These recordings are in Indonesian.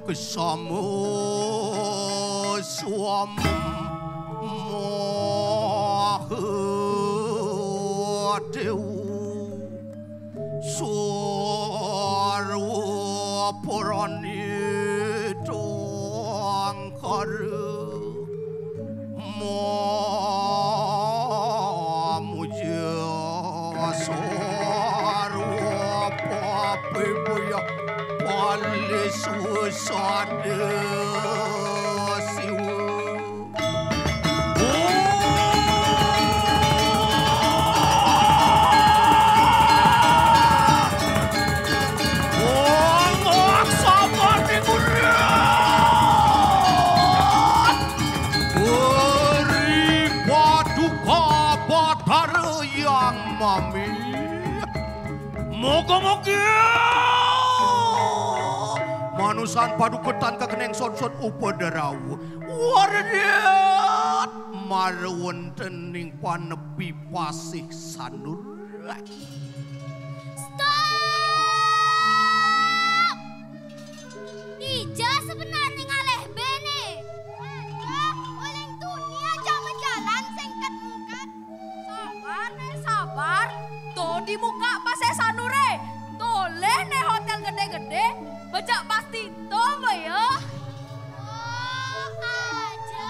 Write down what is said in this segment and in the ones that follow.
Kesama suami Mahadewa Sarwa Pranita Angkara Mamuja Sarwa Papibuya Paliswasada Siwa Mami, moga-moga manusan paduketan kekeneng son-son upadarawu wardiat marwontening panepi pasih sanur. Stop! Ija sebenarnya ngaleh bene. Oleh dunia jangan jalan sengkat-engkat. Sabar. Tuh di muka pasai sanure. Toleh nih hotel gede-gede. Bajak pasti tomo ya. Oh aja.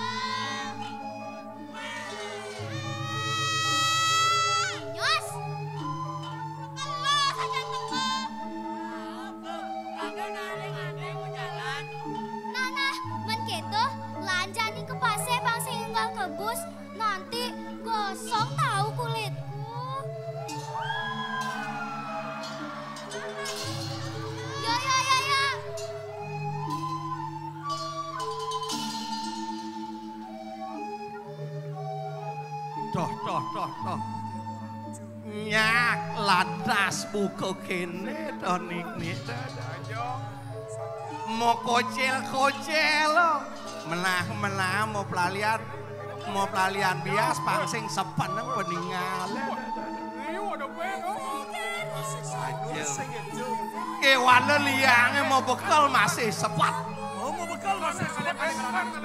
Nyos. Kalau saja teko. Agak ngaleng-ngaleng mau jalan. Nah, men keto lanjani ke pasai bang sehingga ke bus. Nanti gosong tahu kulitku. Ya. Toh. Nyak lantas buka kene toh nik. Mau kocel menah mau pelalian bias pangsing sepan nang peninggalan. Kewan liangnya mau bekal masih sepat.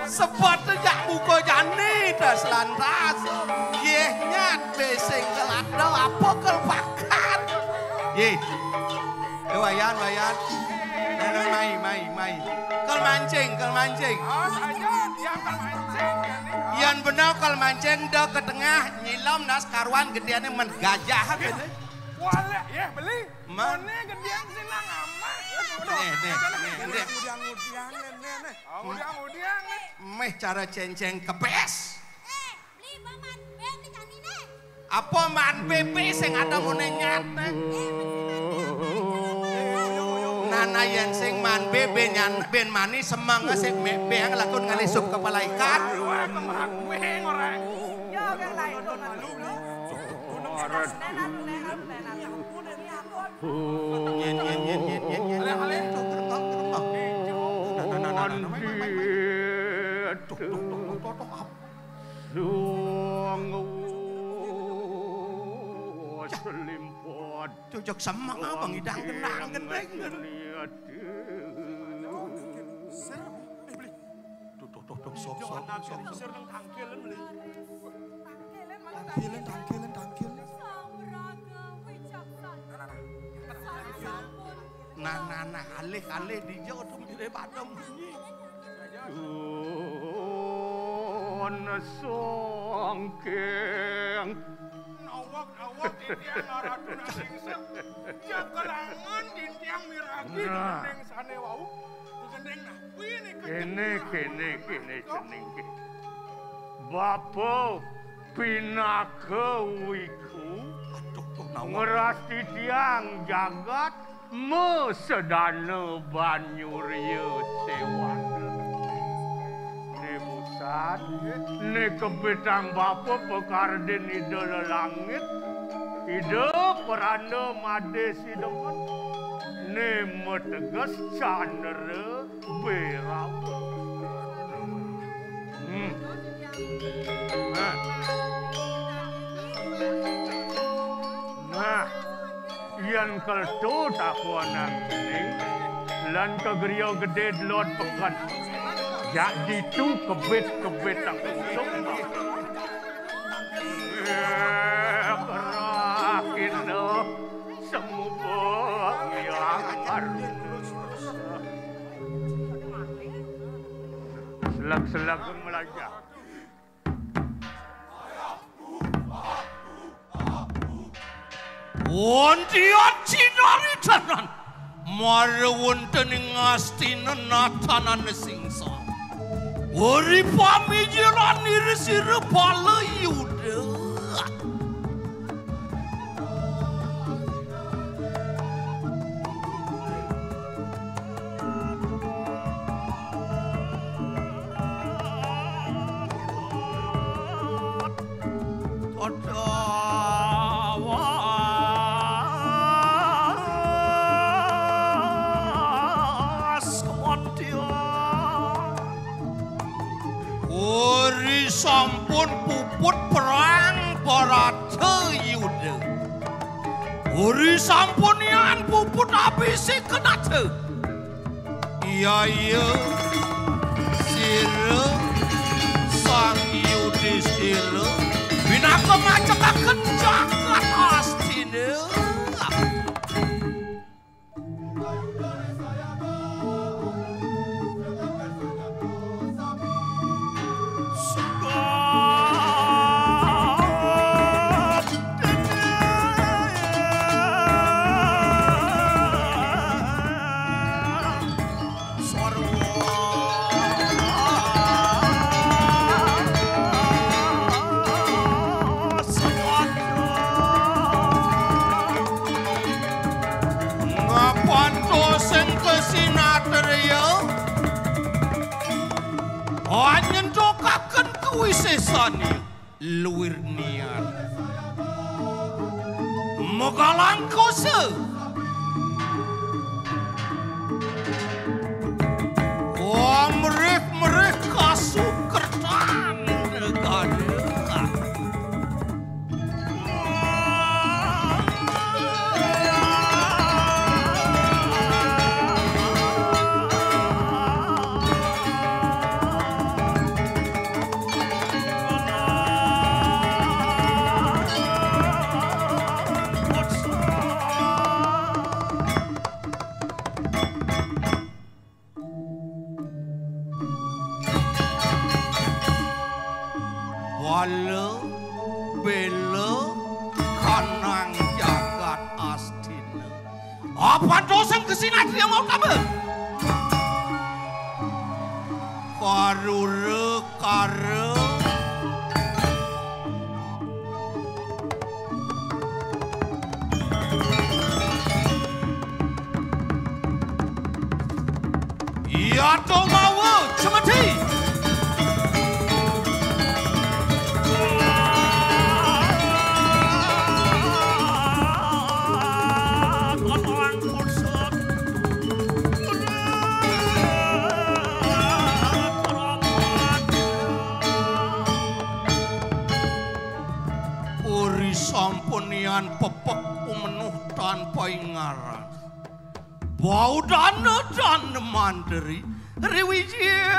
Sepat jak buka jani das lantas. Yeh nyat besing kelado apa kelpakan. Yeh. Wayan. Mai. Kel mancing. Oh saja yang mancing. Yan benar kel mancing dah ke tengah nyilam nas karuan gedeannya menggajah gede. Wala ya beli. Mana gedean sinang amat. Nih. Udiang. Meh cara cenceng kepes. Beli paman, ben dicanine. Apa man pepe sing ada mone nyat. Nana yang sing man bebe nyan ben mani semang sing bebe yang lakon ngalisuk kepala ikan. Ya kan lain Selimpot cocok semang abang idang kenang gendeng. Tuh sop. Tangkilan. Nah, alih di jauh tuh di badam bunyi. Songkeng. Awak dintiang ngaraduna singset. Ya kelangan dintiang miragi gendeng sane wau. Gendeng nah. Kene cening ke. Bapo pinake wiku. Ngerasti tiang jagat mesedana banyurya sewana. Ne musad, ne kebetang bapa pekarden idola langit. Ide peranda made sideman. Ne metegas candera berawa. Nah, yang kelto tak kuanang ini lan kagriya gede delot pekan. Jak ditu kebet tak usuk. Kerakin semua yang harus. Selak-selak melajak. Wondian cinari tanan marwonten ing astina natanan singsa. Uri pamijiran irisire palayuda. Sampun puput perang para Yuda. Uri sampun yan puput abisi kenate. Iya sira sang Yudhistira binaka macakaken jagat Astina. Nyendokaken kewisesane luwir niat megalang kose merek kasukertan negara. Bela kanang jagat Astina. Apa dosen kesinatria mau kamu? Kare iya to mau cemati. Sampunian pepek umenuh tanpa ingaran. Bau dana dan mandiri riwijia.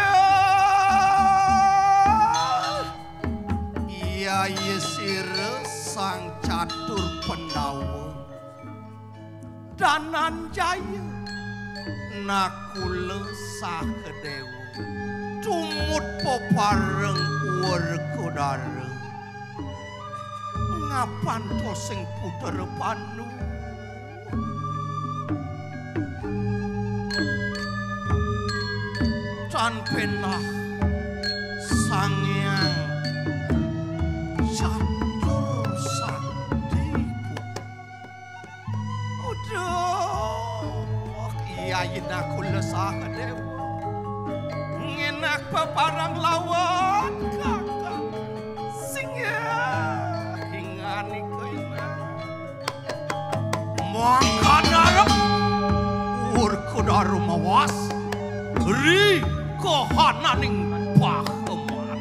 Iya yesire sang catur pendawa. Danan jaya nakule sakedewa. Tumut pepareng warkodara. Ngapan toseng puter panu tan penah sangyang catur saktiku. Udah kiai aku lesah dewa ngenak peparang lawan kakak singa Mangkanarap urkudaru mawas ri kohananing pakeman.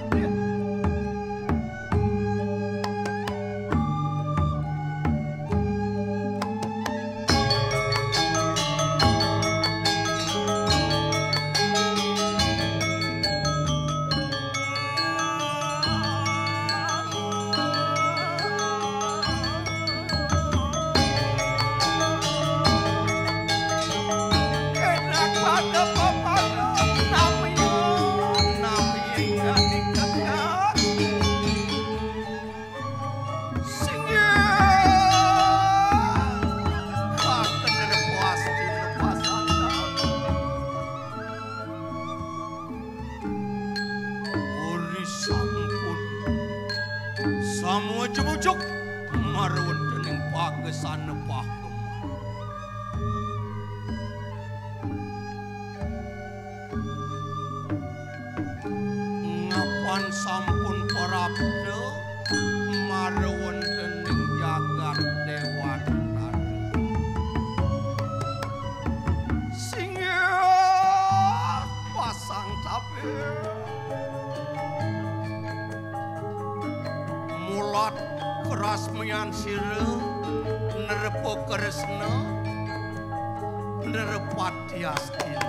sana pakem. Ngapan sampun parabda marwon dening jagat dewan tari. Singa pasang tabir mulat keras menyan sira nerepo kresna nerepati astina.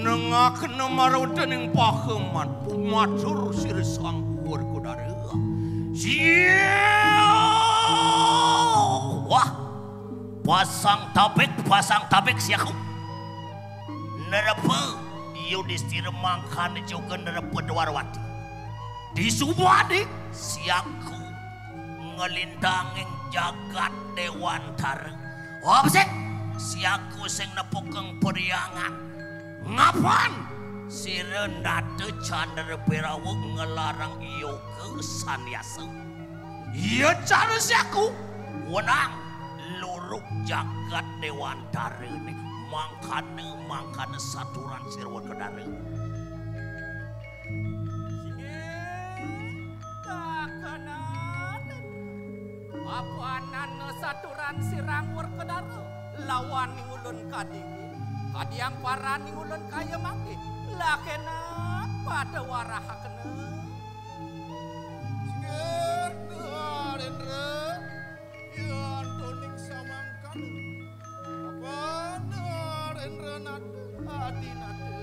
Nengakna maraudaning pakeman matur sirsang warkodara. Wah, pasang tabik siaku. Nerapa Yudhistira mangkane juga nerapa Dwarawati. Disubadi siaku ngelindanging jagat dewantara. Apa sih? Siaku sing nepukeng periangan. Ngapan si Rendate Candra Perawu ngelarang iyo ke sanyasa. Iya cara siaku wenang luruk jagat dewantara ini mangkane saturan sirwan kedara. Apaanan saturan sirang warkedara lawan ning ulun kadingi. Kadiang parani ulun kaya mangke lakena pada warahakena. Singar Rendra yan toning samangkan apana Rendra nate adi nate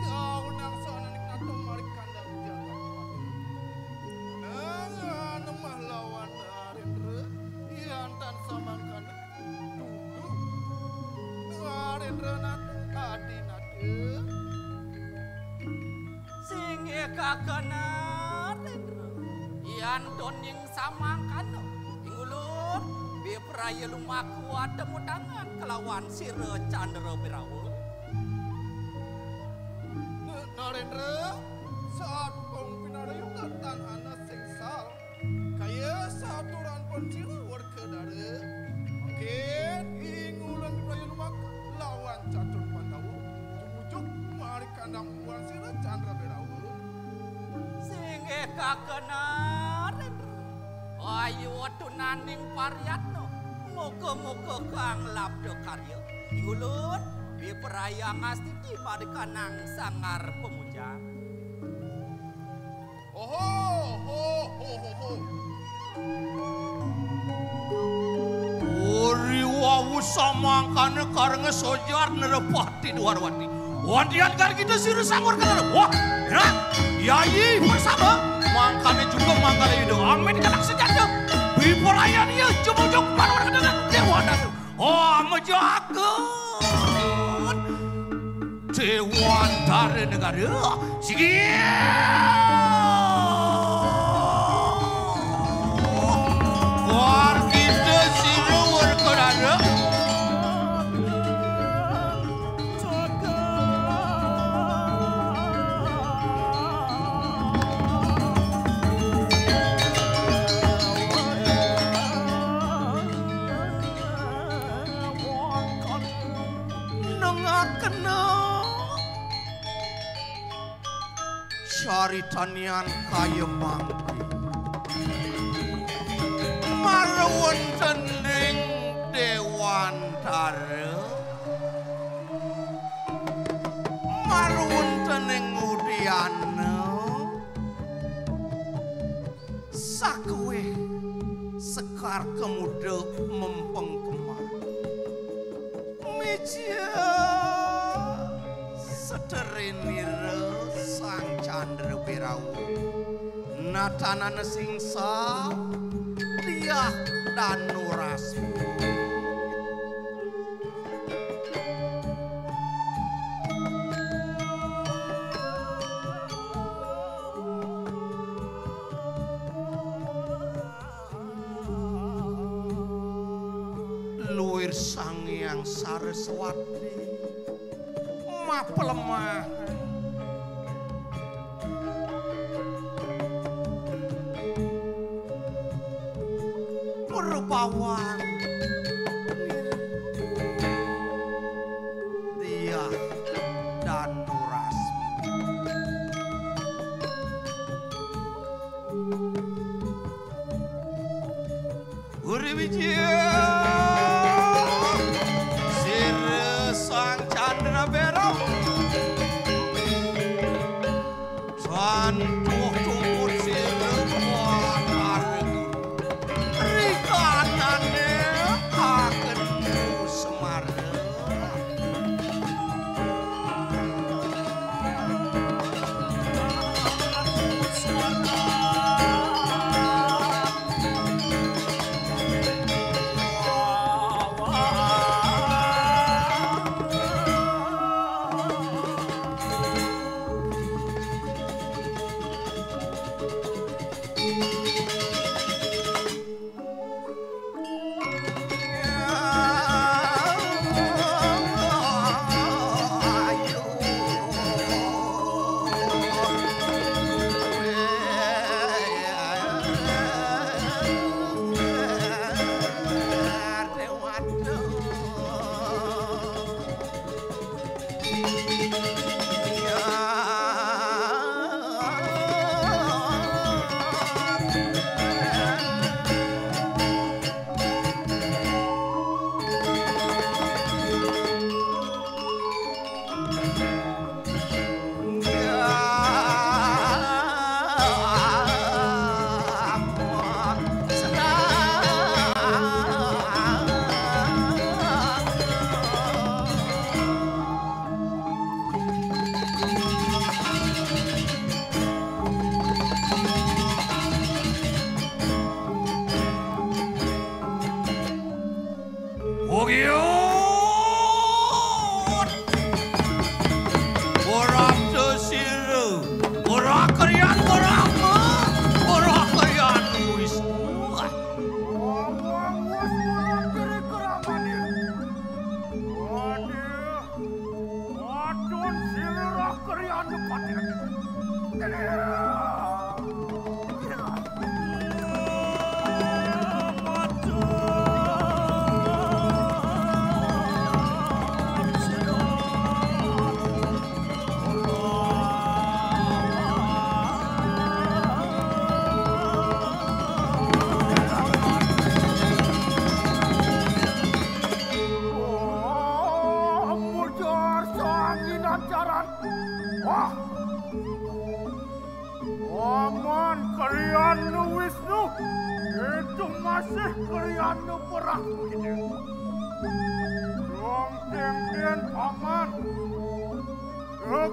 kau nang sonaning nate mari kandang jagat nang nemah lawan Rendra yan tan samangkan Rendra nate adi nate sing kakana Rendra yan toning samangkan ingulun bepraya lumaku ada mutangan kelawan sira Candra Perawu. Narendra saat pong pinarayung datang anak sengsal kaya saturan pencira warkedara mungkin ingulun bepraya lumaku lawan catur Pandawa tumujuk mari kandang buan sira Candra Perawu. Singe kakana Rendra ayo tunaning paryatno muga-muga kang labda karya ingulun bepraya ngasti tiba di kanang sangar pemuja. Uri wawu samangkane karenge sojar nerepati Dwarawati. Wandian kar kita siru sangor kana. Wah, yai bersama mangkane juga mangkane yudo. Amin kanak sejada. Bipolayan ieu jumujug marwar dengan dewana. Oh, mejakeun dewantara negara. Sigi. War kita siru warkodara. Caritanian kaya mangki marwon dening dewantara marwon dening Udiana sakuwe sekar kemuda mempeng kemar. Meja sederenira sang candra berawu. Natanana singsa dia danu rasmi. Luir sang yang Saraswati mapelemah Purbawan dia Danu Rasmi. Uriwijaya Sira sang candra berau Santuh tumput sira watargu Rikanane akan semara.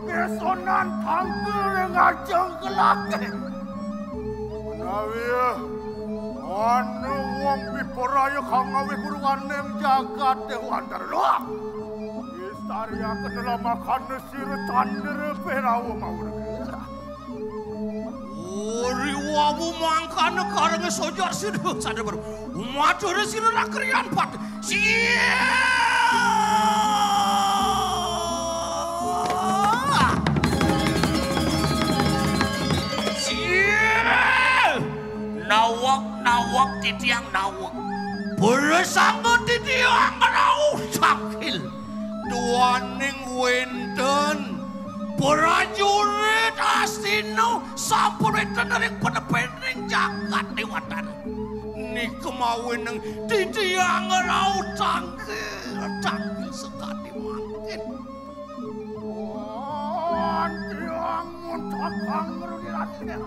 Kesonan tanggal ngajeng kelake. Menawi anu wong biporaya kang ngawe kurunganing jagat Dewantara. Loh. Istaria kenela makan sira candra berawu mawur. Ori wawu mangkane karenge sojar sira candra baru. Umadure sira rakrian pat. Nawak titiang nawak bersama titiang rauh sakil duaning wenten prajurit Astina sampun wenten dari penepening jagat Dewatara ni kemawin ng titiang rauh tangkil sekali mangkin. Tiang muntakang merugirannya.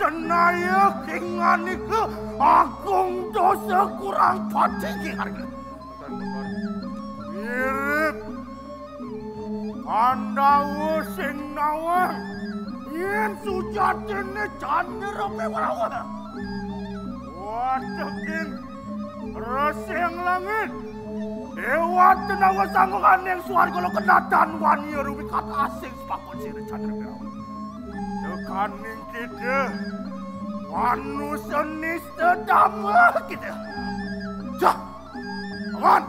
Senaya kingani ke agung dosa kurang pati kingarga. Mirip Pandawa sing nawang yen sujatine candra pewarawa. Wateking reseng langit. Dewa tenawa sanggungan yang suarga lo kenatan wani rumikat asing sepakon sire candra pewarawa. Tekaning kita manusia nista damai kita. Jah, aman.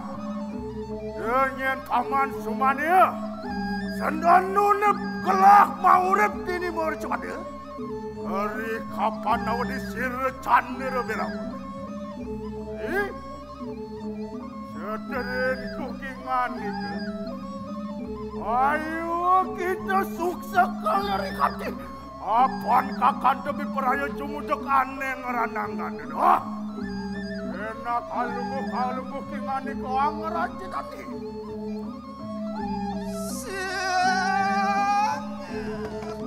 Dengan paman sumania, sendanunep gelak maurep tini mercepat dia. Hari kapan nawa disir candera berau. Sederin kukingan itu. Ayo kita sukses kali kati. Apaan kakan demi peraya jumudek aneh ngeranangan itu. Enak kalunggu kingani ko angeran citati.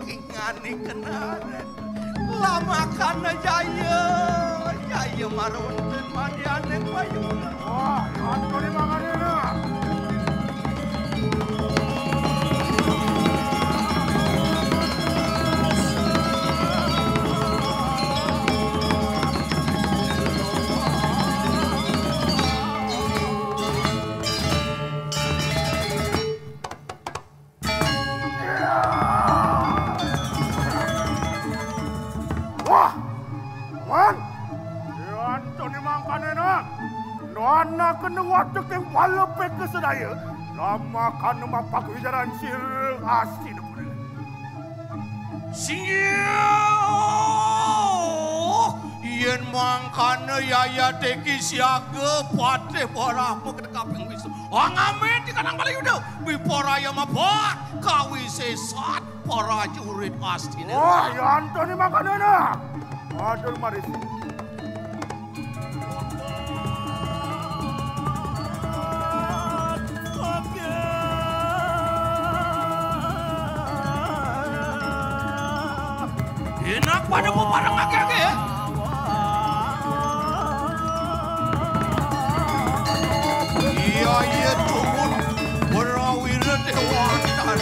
Kingani kenaran. Lama kana jaya marun dan mandi aneh bayu. Wah, kan kali mangannya. Nona kena watak yang walepet ke sedaya. Lama kan mapak wijaran sir asli dulu. Yen mangkana yaya teki siaga pate porahmu ke kaping wisu. Angamet di kanang balik udah. Biporaya mapot kawi sesat para jurid asli. Wah, ya Antoni makanana. Aduh maris. Enak pada mau bareng lagi ya. Iya cukup berawira dewata.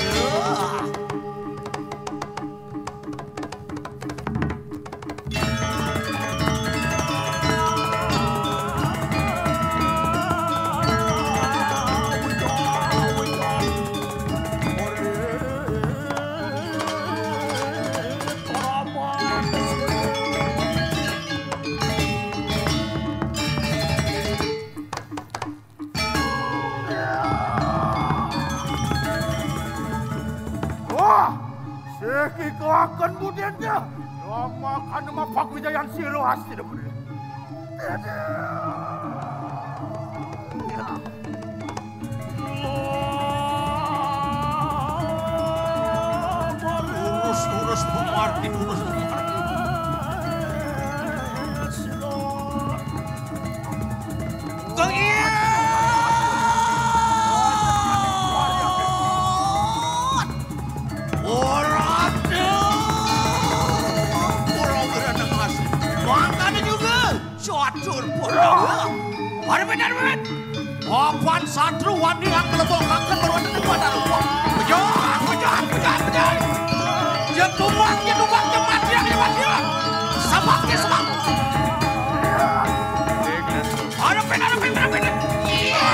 Kau akan mudiannya. Lama kan mapak wijayan siro asli dulu. Urus pemarti, urus pemarti. Benar-benar. Apaan satru wani yang kelebokakan berwarna kepada ruang. Bejar. Jetumbang, kematian. Sabak. Ada benar. Iya.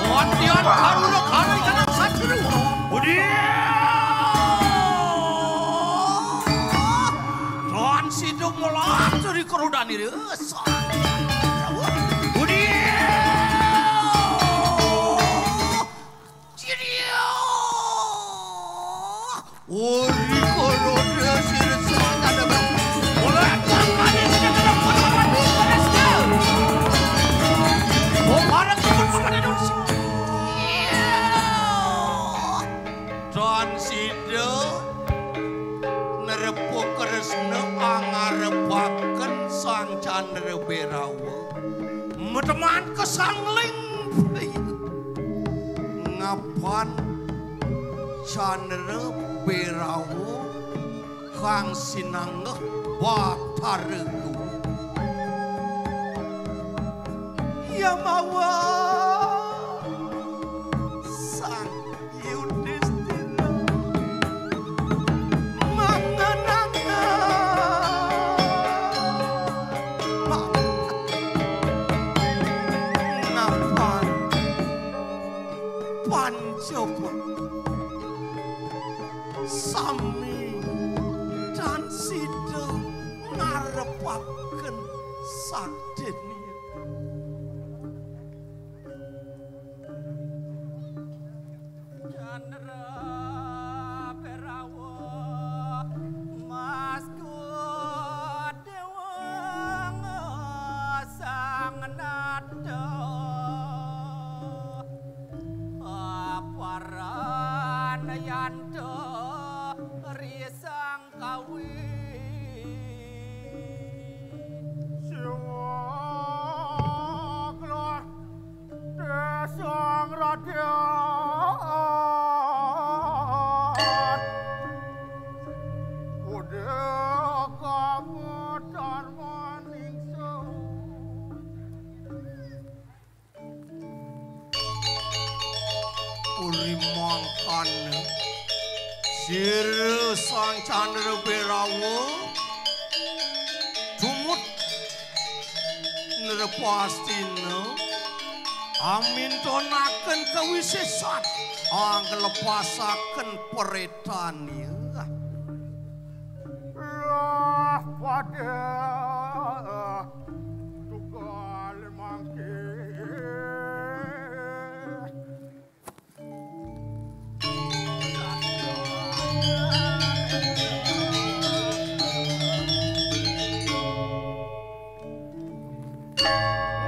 Wantian karuna ikan satru. Tuan sidung melak dari kerudan ini. Teman kesangling ngapan Chandra Berawu kang sinanggeh Bataregu ya mawa sang Yudhistira mangenanga napan pancoba sami dan sida ngarepaken sakdene Chandra Perawa Mas Dewang sang nada aparan yanda risang kawi Siwaklah desang rakyat Udah kamu darmaningso uri mangkane sira sang Candra Berawa tumut nerepastina amintonaken kawisesan anglepasaken peretania lah pada tugal mangke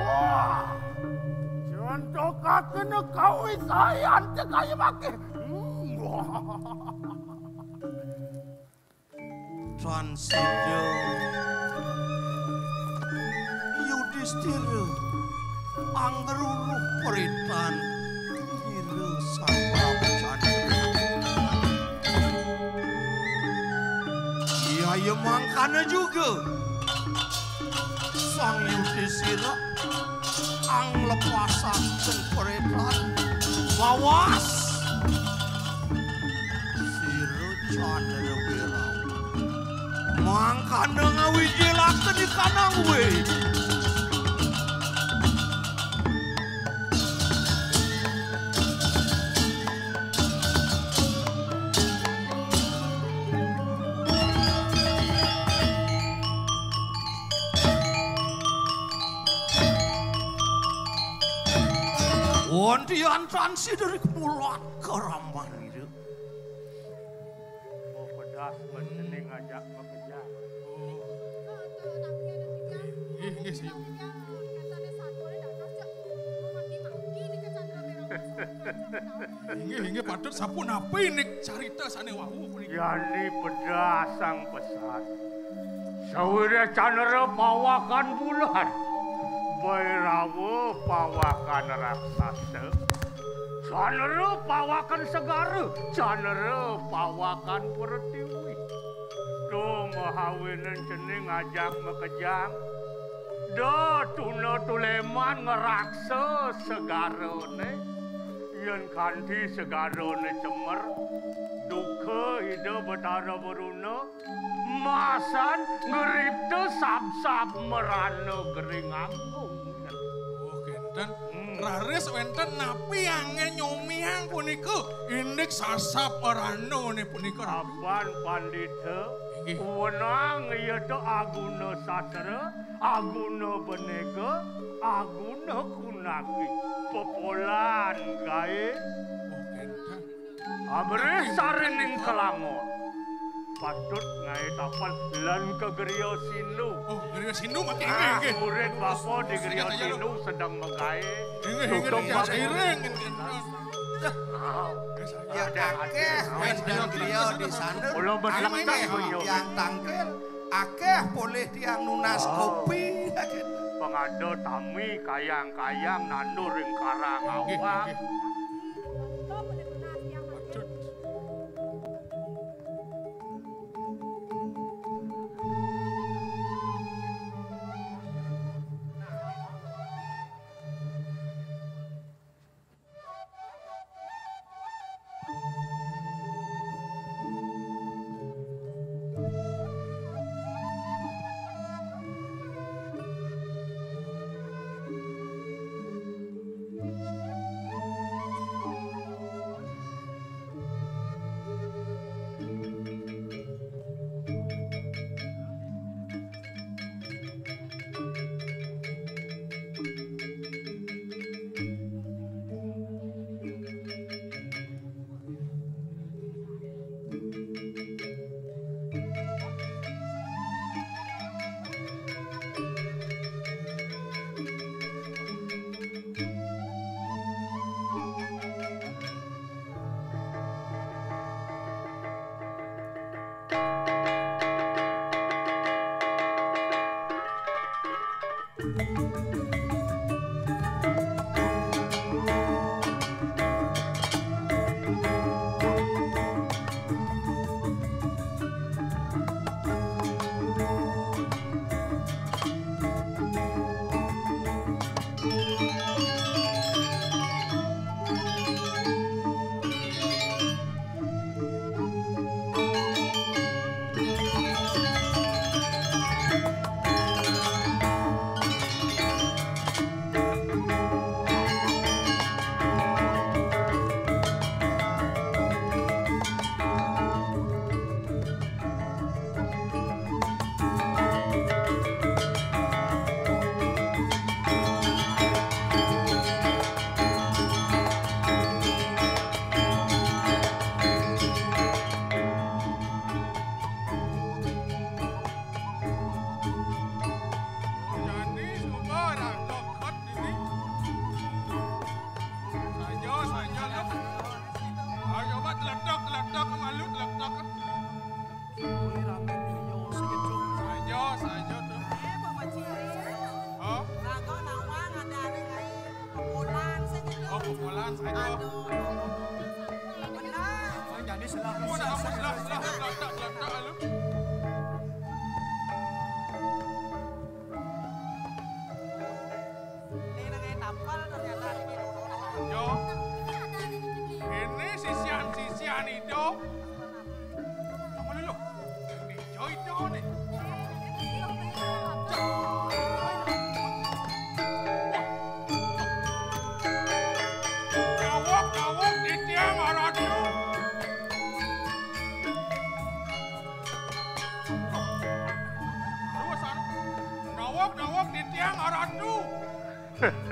wah contoh kena kawi sayan cekaya make Transida Yudhistira anggeruruh peritan Hira sang Prabu Candra ya mangkana juga sang Yudhistira anglepasaken peritan mawas Sira Candra Berawa mangkana ngawijelaken di kanang we Wondian transi dari kemulan ke Raman itu. oh pedas mencening ngajak bekerja Nggih, sih. Inggih patut sapunapa nek carita sane wau puniki. Yani pedas sang pesan Sawira Candra pawakan bulan Berawa pawakan raksasa Candra pawakan segara Candra pawakan pertiwi Do mahawinan cening ngajak mekejang Do tuna tuleman ngeraksa segarone Yen kanthi segarone cemer Duka ida betara beruna Masan ngeripta sab-sab merana gering anggung Oh, genten. Raris wenten napi ange nyomiang punika indik sasap orano ne punika. Apan pandita Inggih. Wenang yaitu aguna sastra Aguna benega Aguna kunaki Pepolan gae Oh, genten. Abrih sarining kelangor Patut ngai tapal lan ke Geria Sinu Oh, Geria Sinu mati inggih. Murid bapa di Geria Senjata Sinu sedang menggae Inggih ya sairing. Ya akeh wendang griya di sana. Kula berleksan Akeh punya yang tangkil, akeh boleh tiang nunas kopi. Pengado tami kayang-kayang nandur ing karang awak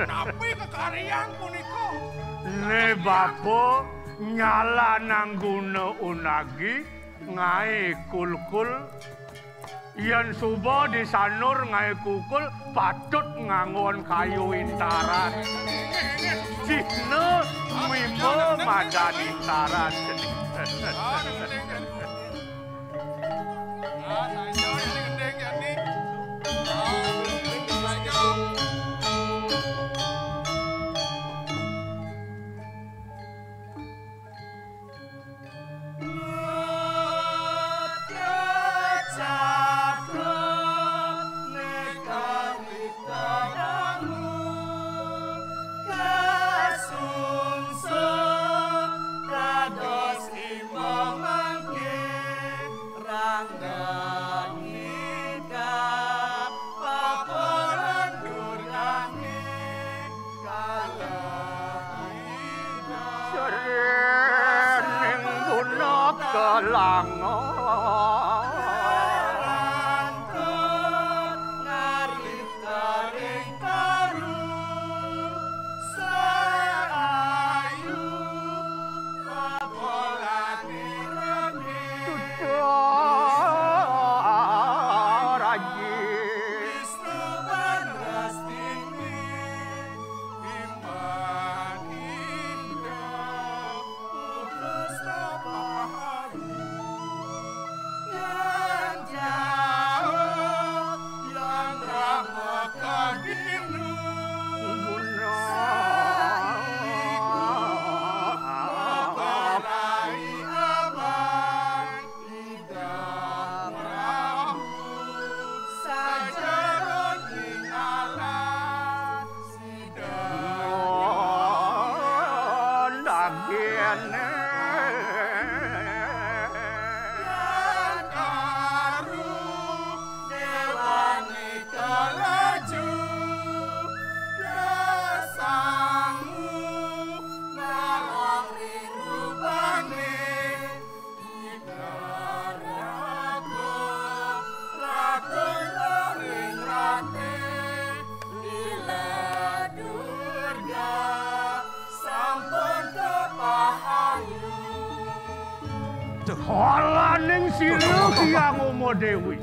Napi kekarian punika. Ne babo nyala nangguna unagi ngai kulkul. Yen suba disanur ngai kukul patut ngangon kayu intaran. Cihne mimbo madan intaran. Halaning silu yang umo dewi.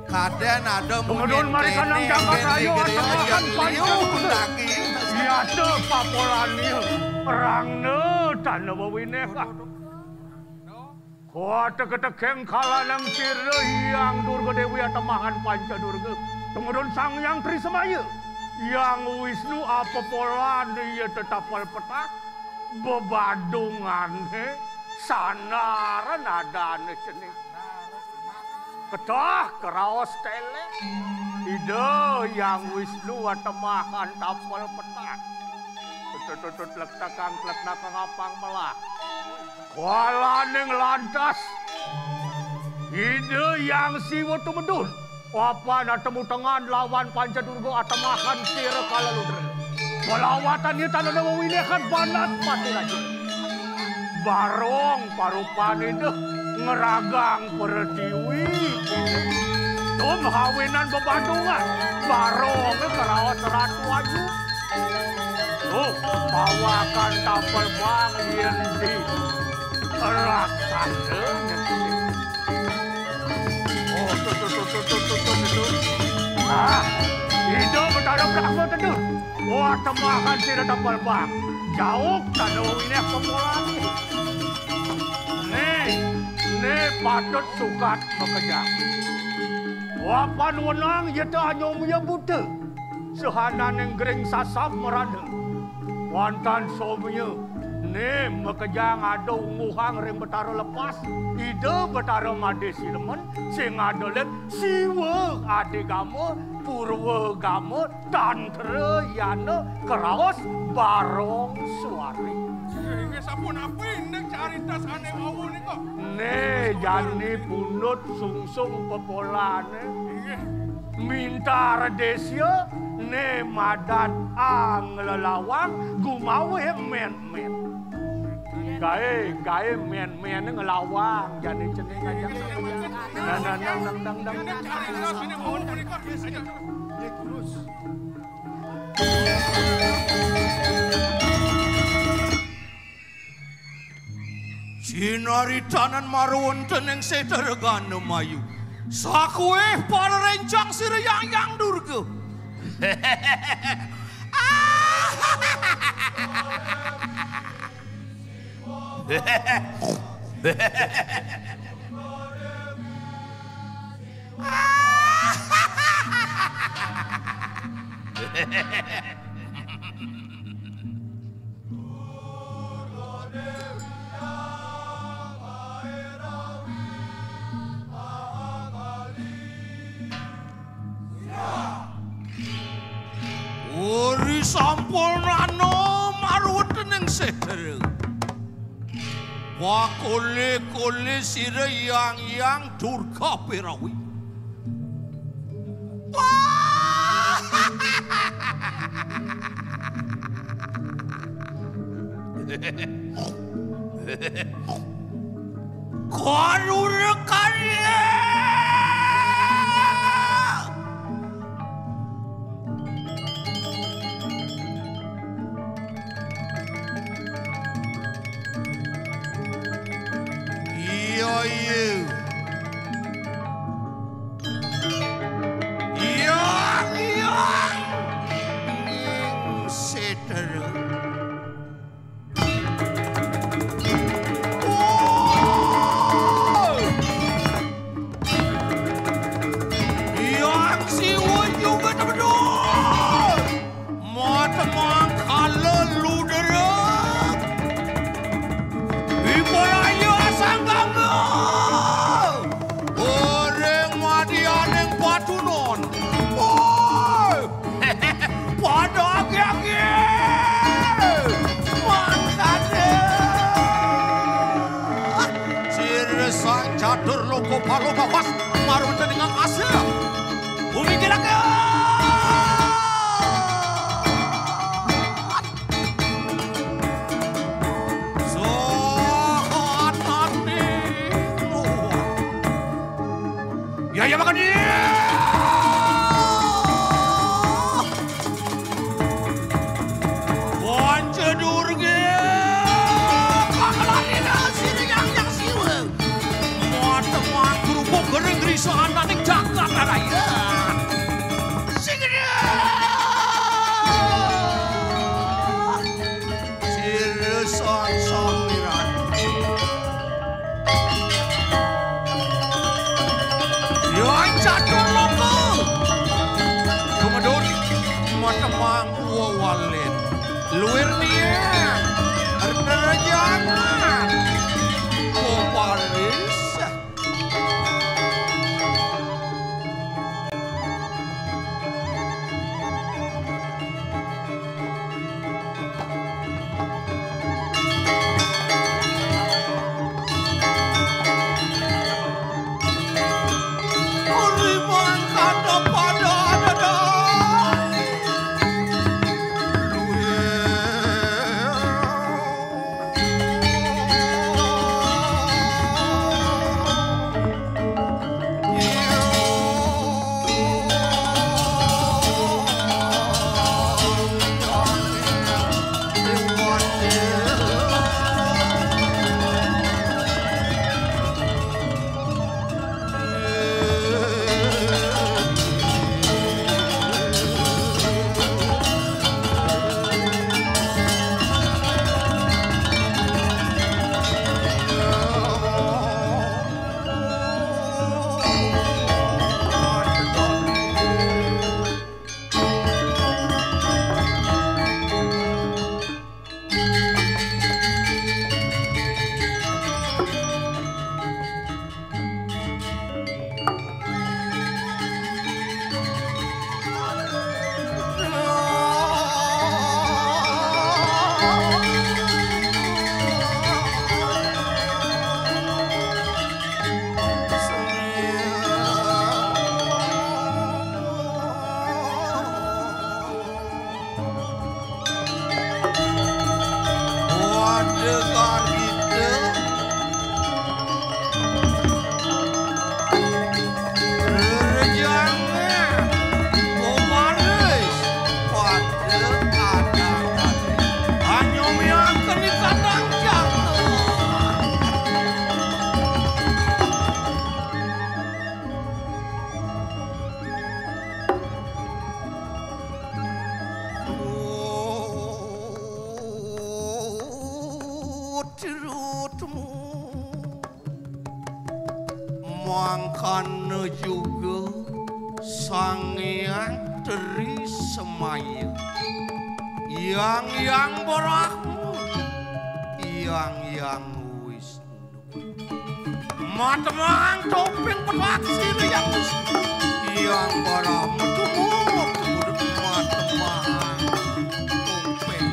Kaden ada Kemudian mari kanang jangka rayu akan pancung lagi. Ya te papolani perang ne tanda wawine. Tegek kalanang sira Hyang Durga Dewi Atamahan Pancadurga. Temudun Sang Yang Trisemaya. Yang Wisnu apa polan ia tetapal petak. Bebadungan sanaran adane cening. Ketah keraos tele. Ide Yang Wisnu Atamahan tapal petak. Tutut lektakang apang melah. Kualaning lantas. Ide Yang Siwa Tumedun. Apa na temu tangan lawan Pancadurga Atamahan sira kalaludra. Pelawatan ieu tanah na winehan banat pati raja. Barong parupane deh ngeragang pertiwi. Tum hawinan bebandungan. Barong karaos ratu ayu. Bawakan tapel bang yen di raksasa. Itu betara berangkat tentu. Wah, temakan sira tapel bang. Jauh tanu ini pemulaan. Nih patut sukat bekerja. Wapan wenang ieu teh hanya buta. Sehanan yang gering sasap meraneng. Wantan somnya. Nih bekerja ngado nguhang ring betara lepas. Ide betara made silemen. Sing adolet siwa adegama. Purwa gama. Tantra yana. Keraos barong suari. Ini sampun apa ini carita sane awu ni kok? Nih jani punut sungsung pepolane. Minta redesya. Nih madat ang lelawang. Gumawe men-men. Gae men-men ngelawang. Jani cening aja. Nang. Carita sane awu ni kok. Terus. Cinaritanan marun teneng setergana mayu. Sakue para rencang sira yang Durga. Uri sampurnano marun teneng seter. Wa kole sira yang Durga Perawi. Karuna karya. Catur loko palo bawas marun dengan kasih bumi kilaka sohat nanti ya makan dia Pancadurga Pangalanina siri yang siwa teman kerupuk gering gerisahan naning jagat raya. Sigera. Sirsan samiran. Yang jatuh loko. Kemudian matemang wawalin. Luir nian. Erderejangan. Kopalis. Mangkana juga sang yang teri semaya, yang berahmu, yang Wisnu. Matemang topeng penaksir yang Wisnu, yang berahmu tumbuh kemudian matemang topeng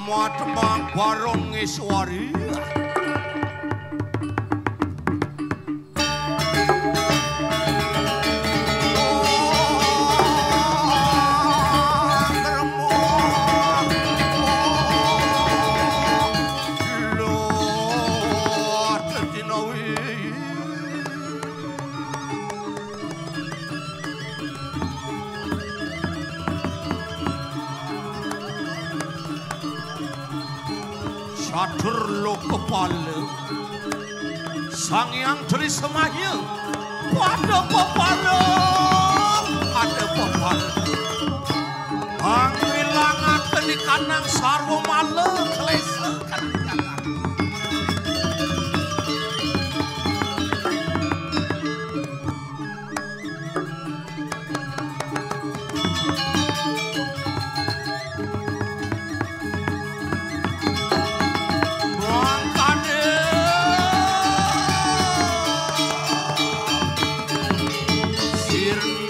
Matemang barong ngiswari. Sadur lo kepala sang yang dari semaya pada pepala angwilangaken di kanang sarwa male klesekan jangan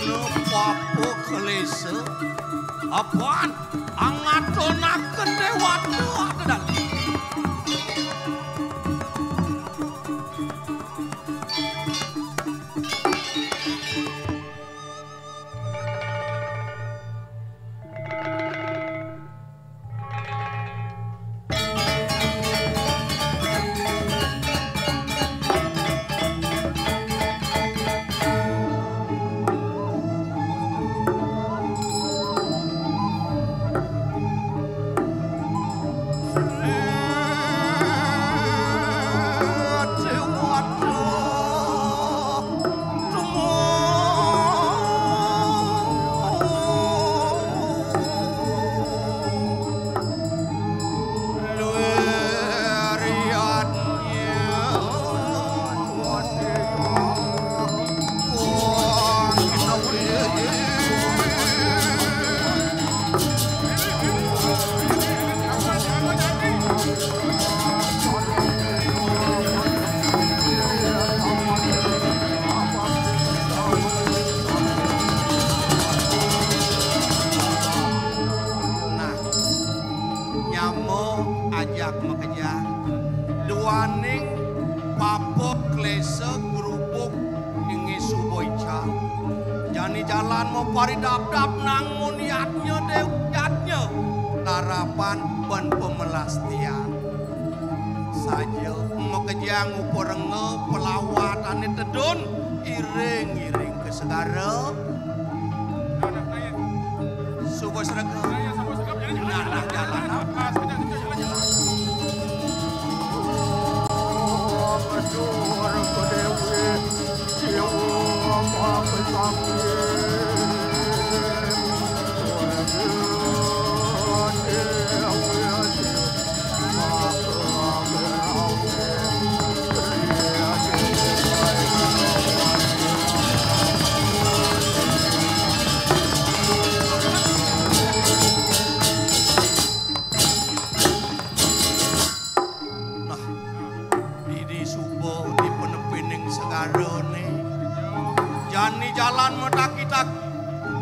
anu papo kelese apaan angatonakeun dewata adalah jalan mau paridap-dap nang niatnya dewiatnya tarapan ban pemelastian saja mau kejang uporenge pelawatan tedun iring-iring ke segara subuh serega nah jalan jani jalan medak-idak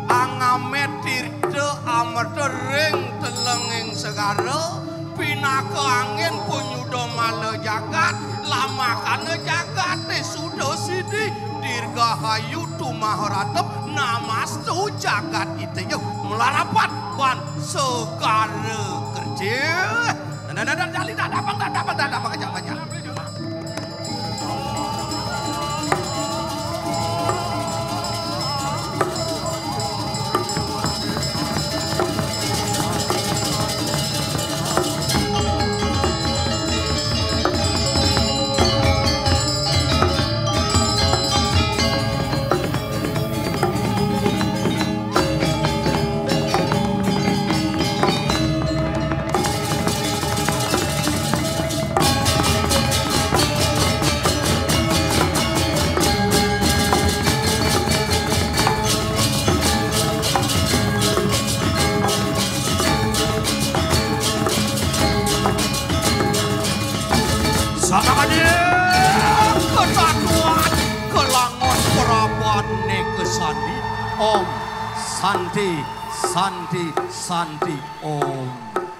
angametir de amar tering telenging segara pinaka angin punyudo male jagat lamakan jagat sudo sidi dirgahayu tumaharatep namastu jagat itu yuk melarapat ban segara kerja dan jali tak dapat kejap-kejap Om Santi Santi Santi Om